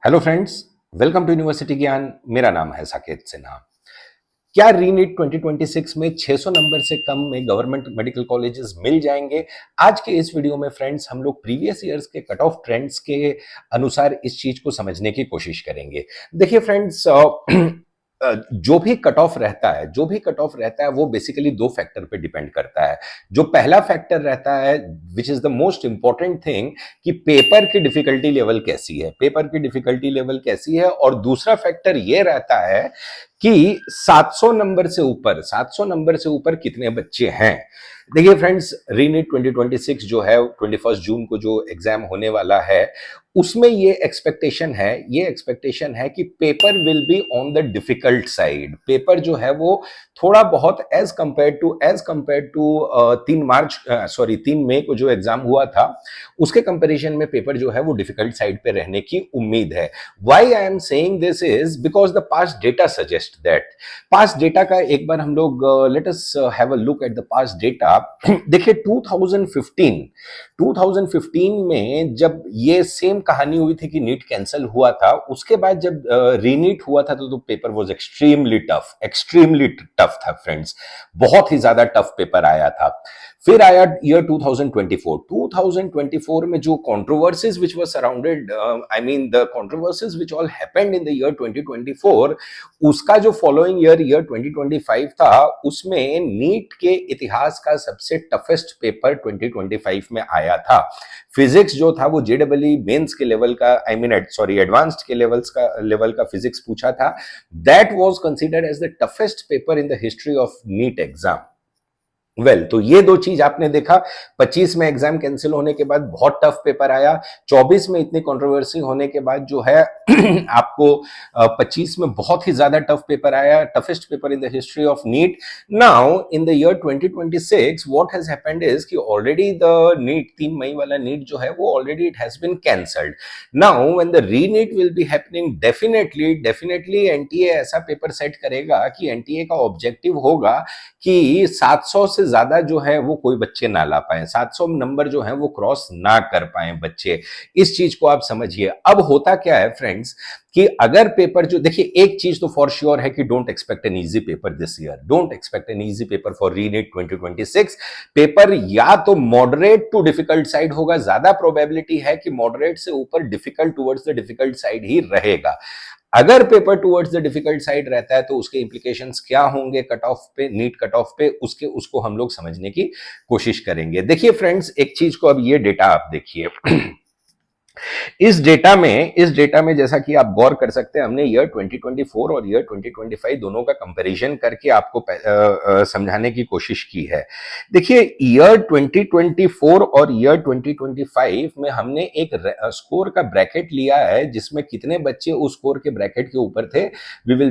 Hello friends, welcome to university Gyan. मेरा नाम है साकेत सिन्हा। क्या रीनीट 2026 में 600 नंबर से कम में गवर्नमेंट मेडिकल कॉलेजेस मिल जाएंगे? आज के इस वीडियो में फ्रेंड्स हम लोग प्रीवियस ईयर्स के कट ऑफ ट्रेंड्स के अनुसार इस चीज को समझने की कोशिश करेंगे। देखिए फ्रेंड्स, जो भी कट ऑफ रहता है वो बेसिकली दो फैक्टर पे डिपेंड करता है। जो पहला फैक्टर रहता है, which is the most important thing, कि पेपर की डिफिकल्टी लेवल कैसी है, पेपर की डिफिकल्टी लेवल कैसी है। और दूसरा फैक्टर ये रहता है कि 700 नंबर से ऊपर कितने बच्चे हैं। देखिए फ्रेंड्स, रीनीट 2026 जो है 21 जून को जो एग्जाम होने वाला है, उसमें ये एक्सपेक्टेशन है कि paper will be on the difficult side. Paper जो है वो थोड़ा बहुत एज कंपेयर टू 3 मई को जो एग्जाम हुआ था, उसके कंपैरिजन में पेपर जो है वो डिफिकल्ट साइड पे रहने की उम्मीद है। Why I am saying this is because the past data suggest that. Past data का एक बार हम लोग let us have a look at the past data. देखिए 2015 में जब ये सेम कहानी हुई थी कि नीट कैंसिल हुआ था, उसके बाद जब रीनीट हुआ था तो पेपर वाज एक्सट्रीमली टफ था फ्रेंड्स। बहुत ही ज्यादा टफ पेपर आया था। फिर आया ईयर 2024 में जो controversies which were surrounded, I mean the controversies which all happened in the year 2024, उसका जो फॉलोइंग ईयर 2025 था, उसमें नीट के इतिहास का सबसे टफेस्ट पेपर 2025 में आया था। फिजिक्स जो था वो जेडब्ल्यू मेंस के लेवल का, आई मीन एडवांस्ड के लेवल का फिजिक्स पूछा था। That was considered as the toughest paper in the history of NEET exam. तो ये दो चीज आपने देखा। 25 में एग्जाम कैंसिल होने के बाद बहुत टफ पेपर आया। 24 में इतनी कंट्रोवर्सी होने के बाद जो है आपको 25 में बहुत ही ज्यादा टफ पेपर आया, toughest paper in the history of NEET. Now in the year 2026 what has happened is कि ऑलरेडी द नीट 3 मई वाला नीट जो है वो already it has been cancelled. Now when the reNEET will be happening, definitely NTA ऐसा paper set करेगा कि NTA का ऑब्जेक्टिव होगा कि 700 से ज्यादा जो है वो कोई बच्चे ना ला पाए, 700 नंबर जो है वो क्रॉस ना कर पाए बच्चे। इस चीज को आप समझिए। अब होता क्या है फ्रेंड्स कि अगर पेपर जो, देखिए एक चीज तो फॉर श्योर है कि don't expect an easy paper this year, don't expect an easy paper for रीनीट 2026। Paper या तो मॉडरेट टू डिफिकल्ट साइड होगा, ज्यादा प्रोबेबिलिटी है कि मॉडरेट से ऊपर difficult towards the difficult side ही रहेगा। अगर paper towards the difficult side रहता है तो उसके इंप्लीकेशंस क्या होंगे कट ऑफ पे, नीट कट ऑफ पे, उसको हम लोग समझने की कोशिश करेंगे। देखिए फ्रेंड्स, एक चीज को, अब ये डेटा आप देखिए। इस डेटा में जैसा कि आप गौर कर सकते हैं, हमने ईयर 2024 और ईयर 2025 दोनों का कंपैरिजन करके आपको समझाने की कोशिश की है। देखिए ईयर 2024 और ईयर 2025 में हमने एक स्कोर का ब्रैकेट लिया है जिसमें कितने बच्चे उस स्कोर के ब्रैकेट के ऊपर थे। We will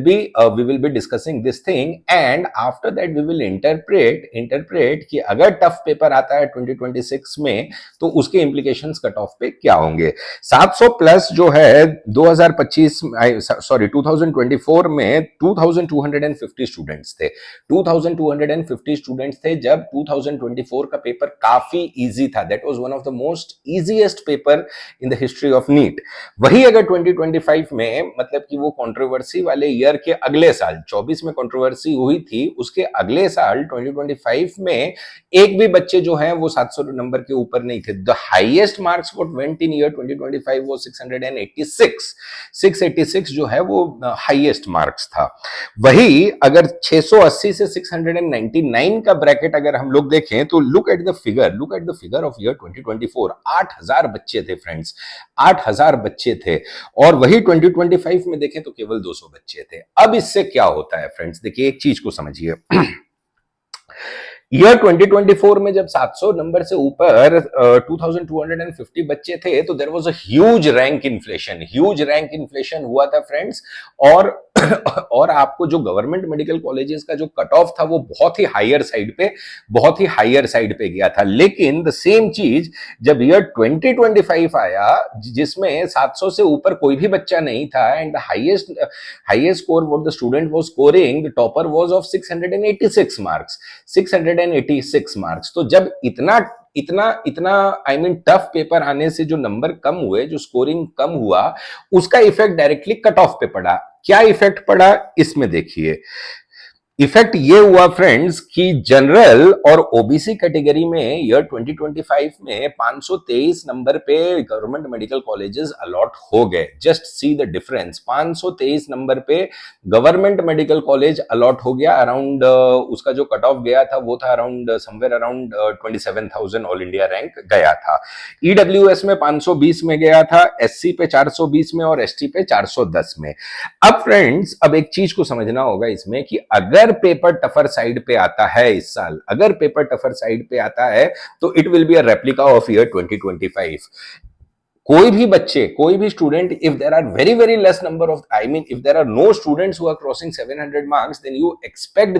be discussing this thing and after that we will interpret कि अगर टफ पेपर आता है 2026 में तो उसके इंप्लीकेशंस कट ऑफ पे क्या होंगे। 700 प्लस जो है 2024 में 2250 स्टूडेंट्स थे। 2250 स्टूडेंट्स थे जब 2024 का पेपर काफी इजी था। That was one of the most easiest paper in the history of NEET. वही अगर 2025 में, मतलब कि वो कंट्रोवर्सी वाले ईयर के अगले साल, 24 में कंट्रोवर्सी हुई थी, उसके अगले साल 2025 में एक भी बच्चे जो हैं वो 700 नंबर के ऊपर नहीं थे। The highest marks what went in year 2025 वो 686 जो है वो हाईएस्ट मार्क्स था। वही अगर 680 से 699 का ब्रैकेट अगर हम लोग देखें तो look at the figure of year 2024। 8000 बच्चे थे फ्रेंड्स, 8000 बच्चे थे। और वही 2025 में देखें तो केवल 200 बच्चे थे। अब इससे क्या होता है फ्रेंड्स, देखिए एक चीज को समझिए। ईयर 2024 में जब 700 नंबर से ऊपर 2250 बच्चे थे तो there was a huge rank inflation हुआ था फ्रेंड्स। और और आपको जो गवर्नमेंट मेडिकल कॉलेजेस का जो कट ऑफ था वो बहुत ही हायर साइड पे गया था। लेकिन द सेम चीज जब ईयर 2025 आया जिसमें 700 से ऊपर कोई भी बच्चा नहीं था and the highest score what the student was scoring, the topper was of 686 marks. तो जब इतना इतना इतना आई मीन टफ पेपर आने से जो नंबर कम हुए, जो स्कोरिंग कम हुआ, उसका इफेक्ट डायरेक्टली कट ऑफ पे पड़ा। क्या इफेक्ट पड़ा इसमें देखिए। इफेक्ट ये हुआ फ्रेंड्स कि जनरल और ओबीसी कैटेगरी में ईयर 2025 में 523 नंबर पे गवर्नमेंट मेडिकल कॉलेजेस अलॉट हो गए। Just see the difference, 523 number पे गवर्नमेंट मेडिकल कॉलेज अलॉट हो गया। अराउंड उसका जो कट ऑफ गया था वो था around somewhere around 27,000 all India rank गया था। ईडब्ल्यूएस में 520 में गया था, एससी पे 420 में और एसटी पे 410 में। अब फ्रेंड्स, अब एक चीज को समझना होगा इसमें कि अगर पेपर टफर साइड पे आता है इस साल, अगर पेपर टफर साइड पे आता है तो it will be a replica of year 2025। कोई भी बच्चे, कोई भी student, if there are very very less number of, I mean if there are no students who are crossing 700 marks, then you expect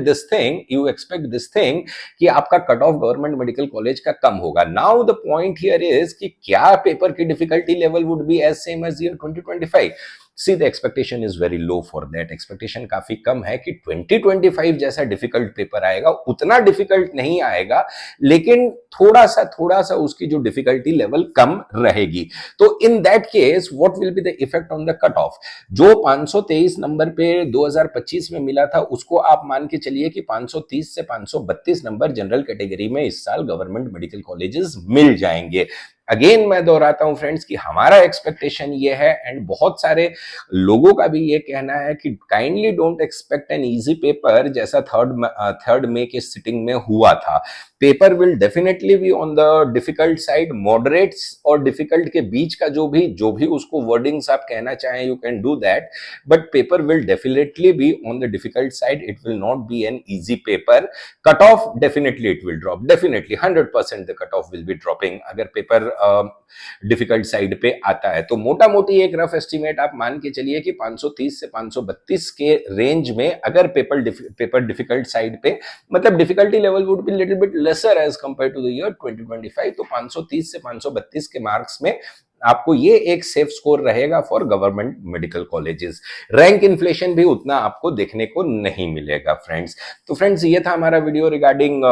this thing कि आपका cut off government medical college का कम होगा। Now the point here is कि क्या paper की difficulty level would be as same as year 2025? See the expectation is very low for that. Expectation काफी कम है कि 2025 जैसा डिफिकल्ट पेपर आएगा, उतना डिफिकल्ट नहीं आएगा, लेकिन थोड़ा सा उसकी जो डिफिकल्टी लेवल कम रहेगी। तो in that case what will be the effect on the cut off? जो 523 नंबर पे 2025 में मिला था, उसको आप मान के चलिए कि 530 से 532 नंबर जनरल कैटेगरी में इस साल गवर्नमेंट मेडिकल कॉलेजेस मिल जाएंगे। अगेन मैं दोहराता हूं फ्रेंड्स कि हमारा एक्सपेक्टेशन ये है, एंड बहुत सारे लोगों का भी ये कहना है कि kindly don't expect an easy paper जैसा थर्ड मे के सिटिंग में हुआ था। Paper will definitely be on the difficult side, moderates और डिफिकल्ट के बीच का जो भी उसको वर्डिंग्स आप कहना चाहें, you can do that, but paper will definitely be on the difficult side. It will not be an easy paper. Cut off definitely it will drop, definitely 100% the cut off will be dropping अगर paper difficult side पे आता है। तो मोटा मोटी एक rough estimate आप मान के चलिए कि 530 से 532 के रेंज में अगर पेपर डिफिकल्ट साइड पे, मतलब difficulty level would be little bit lesser as compare to the year 2025, तो 530 से 532 के मार्क्स में आपको ये एक सेफ स्कोर रहेगा for government medical colleges. Rank inflation भी उतना आपको देखने को नहीं मिलेगा फ्रेंड्स। तो फ्रेंड्स, ये था हमारा video regarding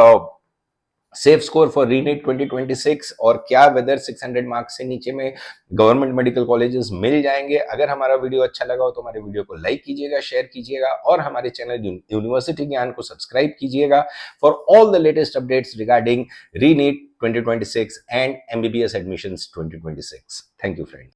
safe score for रीनीट 2026 और क्या वेदर 600 मार्क्स से नीचे में गवर्नमेंट मेडिकल कॉलेजेस मिल जाएंगे। अगर हमारा वीडियो अच्छा लगा हो तो हमारे वीडियो को लाइक कीजिएगा, शेयर कीजिएगा और हमारे चैनल यूनिवर्सिटी ज्ञान को सब्सक्राइब कीजिएगा for all the latest updates regarding रीनीट 2026 and MBBS admissions 2026। Thank you friends.